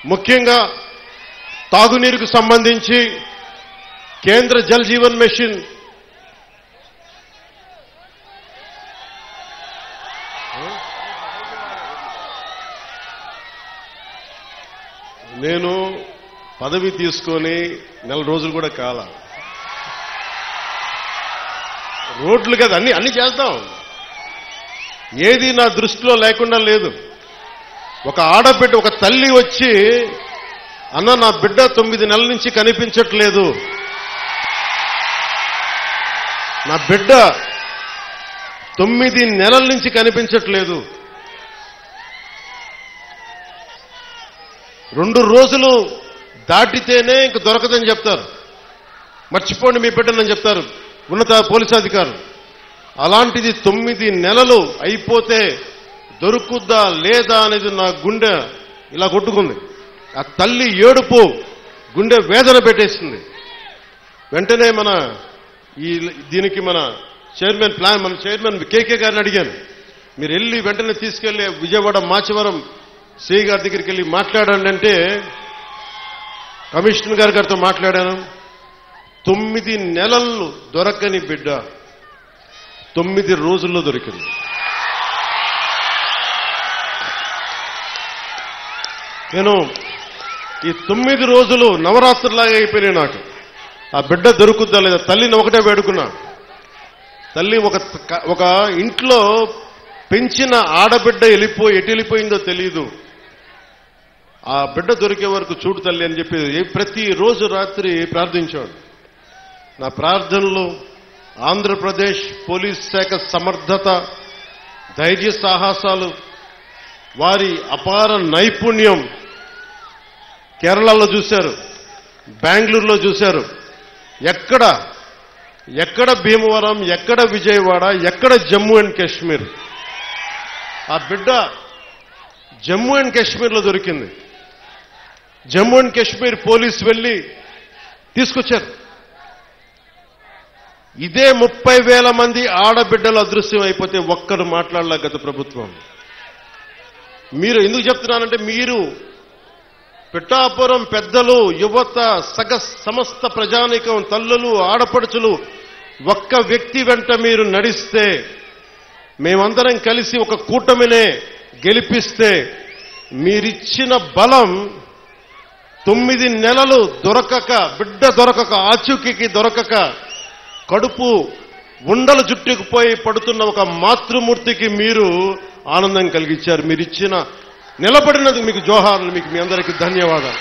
ముఖ్యంగా తాగునీరుకు సంబంధించి కేంద్ర జల్ జీవన్ మిషన్ నేను పదవి తీసుకొని నెల రోజులు కూడా కాల. రోడ్లు కదా అన్ని చేద్దాం, ఏది నా దృష్టిలో లేకుండా లేదు. ఒక ఆడబిడ్డ, ఒక తల్లి వచ్చి, అన్న నా బిడ్డ 9 నెలల నుంచి కనిపించట్లేదు, నా బిడ్డ 9 నెలల నుంచి కనిపించట్లేదు, 2 రోజులు దాటితేనే ఇంక దొరకదని చెప్తారు, మర్చిపోండి మీ బిడ్డనని చెప్తారు ఉన్నత పోలీసు అధికారులు. అలాంటిది 9 నెలలు అయిపోతే దొరుకుద్దా లేదా అనేది నా గుండె ఇలా కొట్టుకుంది. ఆ తల్లి ఏడుపు గుండె వేదన పెట్టేసింది. వెంటనే దీనికి మన చైర్మన్ కేకే గారిని అడిగాను, మీరు వెళ్ళి వెంటనే తీసుకెళ్లి విజయవాడ మాచవరం సిఐ గారి దగ్గరికి వెళ్ళి మాట్లాడండి అంటే కమిషనర్ గారితో మాట్లాడాను. 9 నెలలు దొరకని బిడ్డ 9 రోజుల్లో దొరికింది. నేను ఈ 9 రోజులు నవరాత్రులాగా అయిపోయినాయి నాకు. ఆ బిడ్డ దొరుకుద్దా లేదా తల్లిని ఒకటే వేడుకున్నా. తల్లి ఒక ఇంట్లో పెంచిన ఆడబిడ్డ ఎటు వెళ్ళిపోయిందో తెలియదు, ఆ బిడ్డ దొరికే వరకు చూడు తల్లి అని చెప్పి ప్రతిరోజు రాత్రి ప్రార్థించాడు. నా ప్రార్థనలు ఆంధ్రప్రదేశ్ పోలీస్ శాఖ సమర్థత, ధైర్య సాహసాలు, వారి అపార నైపుణ్యం కేరళలో చూశారు, బెంగళూరులో చూశారు. ఎక్కడ భీమవరం, ఎక్కడ విజయవాడ, ఎక్కడ జమ్మూ అండ్ కాశ్మీర్. ఆ బిడ్డ జమ్మూ అండ్ కాశ్మీర్లో దొరికింది. జమ్మూ అండ్ కాశ్మీర్ పోలీసు వెళ్లి తీసుకొచ్చారు. ఇదే 30,000 మంది ఆడబిడ్డలు అదృశ్యం అయిపోతే ఒక్కరు మాట్లాడలే గత ప్రభుత్వం. మీరు ఎందుకు చెప్తున్నానంటే, మీరు పిఠాపురం పెద్దలు, యువత, సమస్త ప్రజానీకం, తల్లులు, ఆడపడుచులు ఒక్క వ్యక్తి వెంట మీరు నడిస్తే, మేమందరం కలిసి ఒక కూటమినే గెలిపిస్తే, మీరిచ్చిన బలం 9 నెలలు దొరకక, బిడ్డ దొరకక, ఆచూకీకి దొరకక, కడుపు ఉండలు జుట్టుకుపోయి పడుతున్న ఒక మాతృమూర్తికి మీరు ఆనందం కలిగించారు. మీరిచ్చిన నిలబడినందుకు మీకు జోహార్లు, మీకు మీ అందరికీ ధన్యవాదాలు.